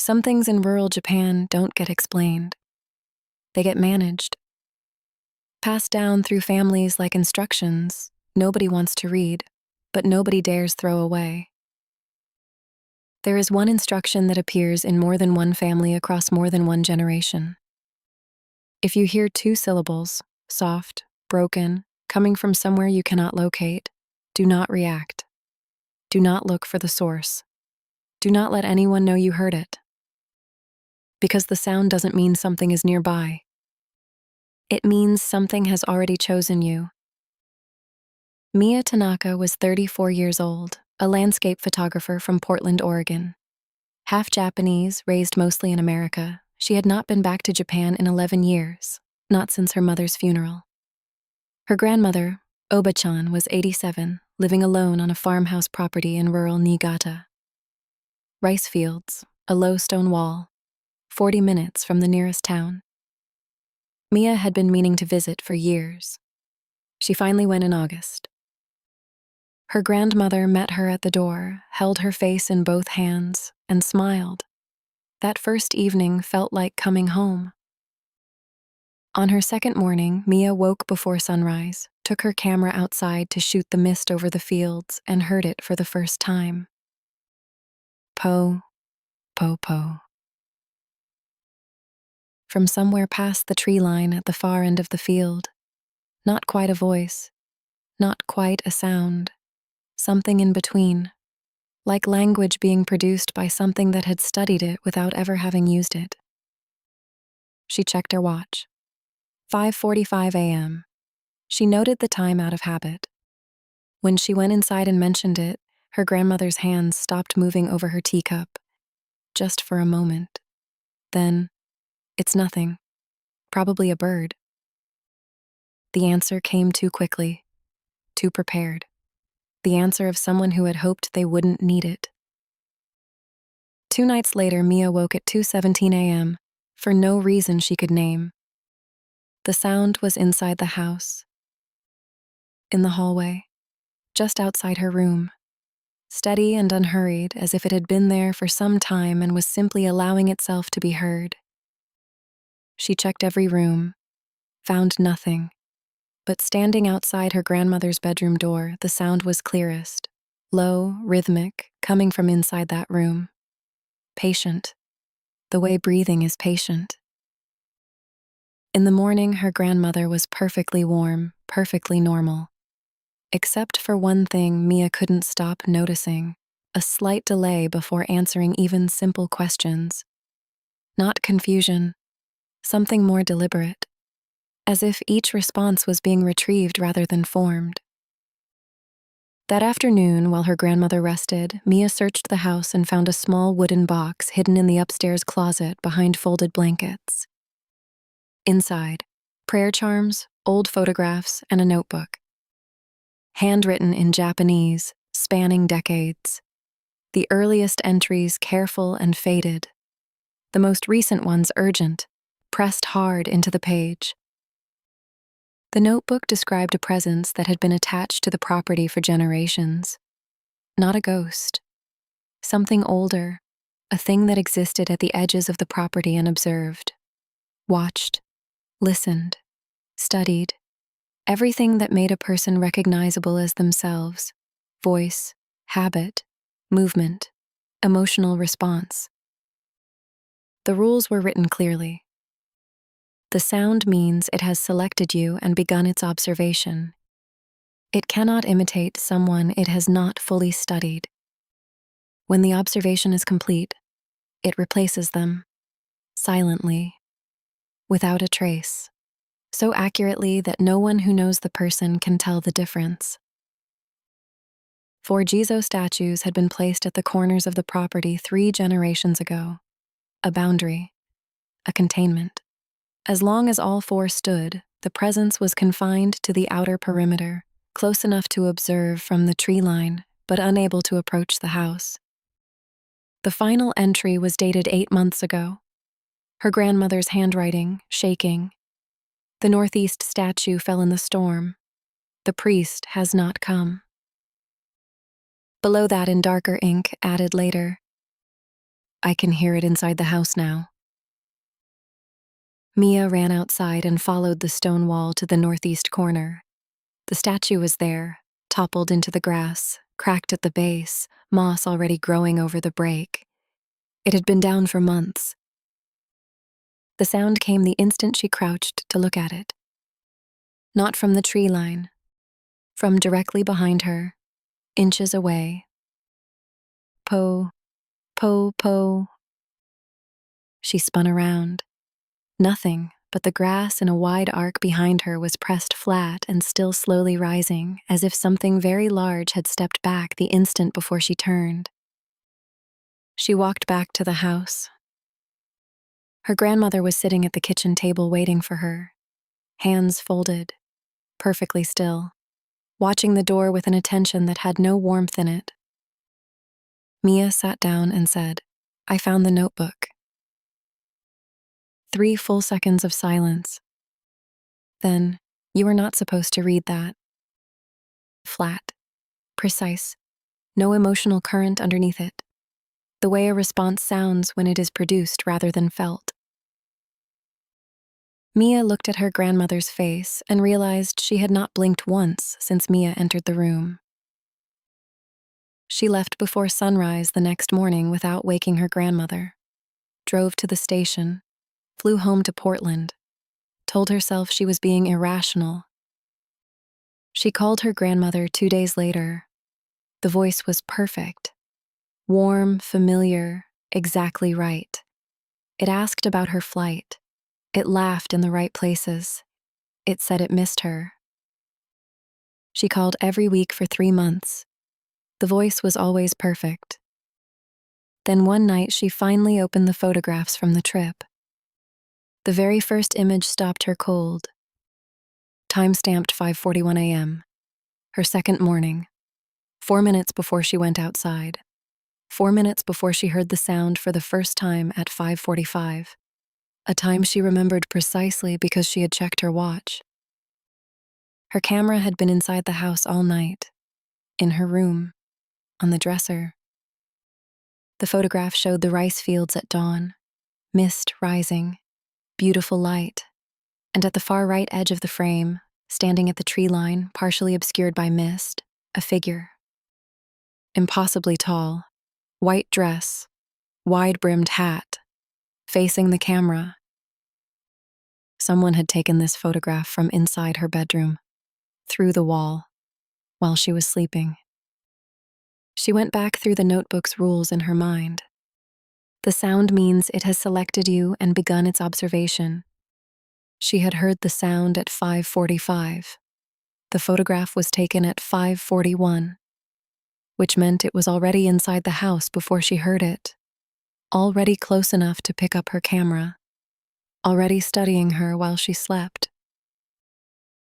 Some things in rural Japan don't get explained. They get managed, passed down through families like instructions nobody wants to read, but nobody dares throw away. There is one instruction that appears in more than one family across more than one generation. If you hear two syllables, soft, broken, coming from somewhere you cannot locate, do not react. Do not look for the source. Do not let anyone know you heard it. Because the sound doesn't mean something is nearby. It means something has already chosen you. Mia Tanaka was 34 years old, a landscape photographer from Portland, Oregon. Half Japanese, raised mostly in America, she had not been back to Japan in 11 years, not since her mother's funeral. Her grandmother, Oba-chan, was 87, living alone on a farmhouse property in rural Niigata. Rice fields, a low stone wall, 40 minutes from the nearest town. Mia had been meaning to visit for years. She finally went in August. Her grandmother met her at the door, held her face in both hands, and smiled. That first evening felt like coming home. On her second morning, Mia woke before sunrise, took her camera outside to shoot the mist over the fields, and heard it for the first time. Po, po, po. From somewhere past the tree line at the far end of the field, not quite a voice, not quite a sound, something in between, like language being produced by something that had studied it without ever having used it. She checked her watch. 5:45 a.m. She noted the time out of habit. When she went inside and mentioned it, her grandmother's hands stopped moving over her teacup, just for a moment. Then, "It's nothing. Probably a bird." The answer came too quickly, too prepared. The answer of someone who had hoped they wouldn't need it. 2 nights later, Mia woke at 2:17 a.m. for no reason she could name. The sound was inside the house, in the hallway, just outside her room, steady and unhurried, as if it had been there for some time and was simply allowing itself to be heard. She checked every room, found nothing, but standing outside her grandmother's bedroom door, the sound was clearest, low, rhythmic, coming from inside that room. Patient, the way breathing is patient. In the morning, her grandmother was perfectly warm, perfectly normal. Except for one thing Mia couldn't stop noticing, a slight delay before answering even simple questions. Not confusion, something more deliberate, as if each response was being retrieved rather than formed. That afternoon, while her grandmother rested, Mia searched the house and found a small wooden box hidden in the upstairs closet behind folded blankets. Inside, prayer charms, old photographs, and a notebook. Handwritten in Japanese, spanning decades. The earliest entries careful and faded. The most recent ones urgent, pressed hard into the page. The notebook described a presence that had been attached to the property for generations. Not a ghost. Something older, a thing that existed at the edges of the property unobserved. Watched, listened, studied. Everything that made a person recognizable as themselves. Voice, habit, movement, emotional response. The rules were written clearly. The sound means it has selected you and begun its observation. It cannot imitate someone it has not fully studied. When the observation is complete, it replaces them, silently, without a trace, so accurately that no one who knows the person can tell the difference. 4 Jizo statues had been placed at the corners of the property 3 generations ago. A boundary, a containment. As long as all 4 stood, the presence was confined to the outer perimeter, close enough to observe from the tree line, but unable to approach the house. The final entry was dated 8 months ago. Her grandmother's handwriting, shaking. The northeast statue fell in the storm. The priest has not come. Below that, in darker ink, added later, I can hear it inside the house now. Mia ran outside and followed the stone wall to the northeast corner. The statue was there, toppled into the grass, cracked at the base, moss already growing over the break. It had been down for months. The sound came the instant she crouched to look at it. Not from the tree line, from directly behind her, inches away. Po, po, po. She spun around. Nothing but the grass in a wide arc behind her was pressed flat and still slowly rising, as if something very large had stepped back the instant before she turned. She walked back to the house. Her grandmother was sitting at the kitchen table waiting for her, hands folded, perfectly still, watching the door with an attention that had no warmth in it. Mia sat down and said, "I found the notebook." 3 full seconds of silence. Then, "You are not supposed to read that." Flat, precise, no emotional current underneath it. The way a response sounds when it is produced rather than felt. Mia looked at her grandmother's face and realized she had not blinked once since Mia entered the room. She left before sunrise the next morning without waking her grandmother, drove to the station, flew home to Portland, told herself she was being irrational. She called her grandmother 2 days later. The voice was perfect, warm, familiar, exactly right. It asked about her flight. It laughed in the right places. It said it missed her. She called every week for 3 months. The voice was always perfect. Then one night she finally opened the photographs from the trip. The very first image stopped her cold. Time-stamped 5:41 a.m. Her second morning. 4 minutes before she went outside. 4 minutes before she heard the sound for the first time at 5:45. A time she remembered precisely because she had checked her watch. Her camera had been inside the house all night. In her room. On the dresser. The photograph showed the rice fields at dawn. Mist rising. Beautiful light. And at the far right edge of the frame, standing at the tree line, partially obscured by mist, a figure. Impossibly tall. White dress. Wide-brimmed hat. Facing the camera. Someone had taken this photograph from inside her bedroom, through the wall, while she was sleeping. She went back through the notebook's rules in her mind. The sound means it has selected you and begun its observation. She had heard the sound at 5:45. The photograph was taken at 5:41, which meant it was already inside the house before she heard it, already close enough to pick up her camera, already studying her while she slept.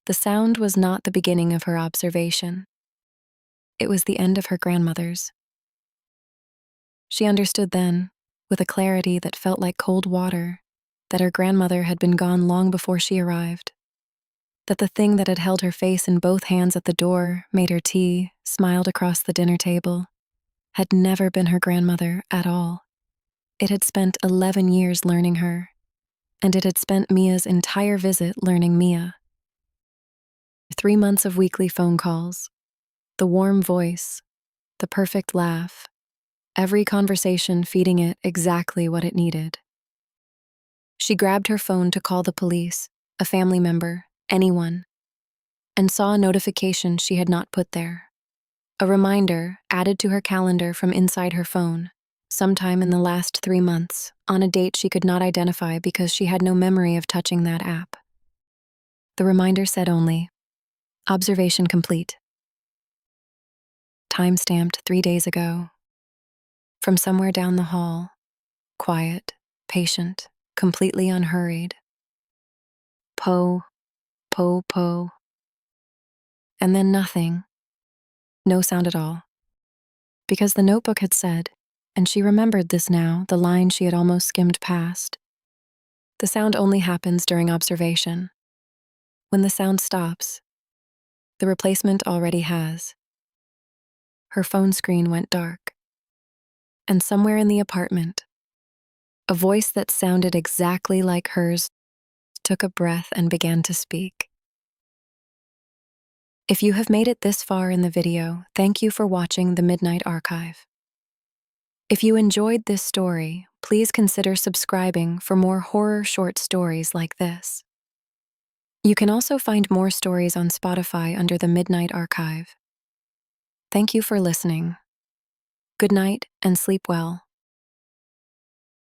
The sound was not the beginning of her observation. It was the end of her grandmother's. She understood then, with a clarity that felt like cold water, that her grandmother had been gone long before she arrived, that the thing that had held her face in both hands at the door, made her tea, smiled across the dinner table, had never been her grandmother at all. It had spent 11 years learning her, and it had spent Mia's entire visit learning Mia. 3 months of weekly phone calls, the warm voice, the perfect laugh, every conversation feeding it exactly what it needed. She grabbed her phone to call the police, a family member, anyone, and saw a notification she had not put there. A reminder added to her calendar from inside her phone, sometime in the last 3 months, on a date she could not identify because she had no memory of touching that app. The reminder said only, "Observation complete. Time-stamped 3 days ago." From somewhere down the hall, quiet, patient, completely unhurried. Po, po, po. And then nothing. No sound at all. Because the notebook had said, and she remembered this now, the line she had almost skimmed past. The sound only happens during observation. When the sound stops, the replacement already has. Her phone screen went dark. And somewhere in the apartment, A voice that sounded exactly like hers took a breath and began to speak. If you have made it this far in the video, thank you for watching the Midnight Archive. If you enjoyed this story, please consider subscribing for more horror short stories like this. You can also find more stories on Spotify under the Midnight Archive. Thank you for listening. Good night and sleep well.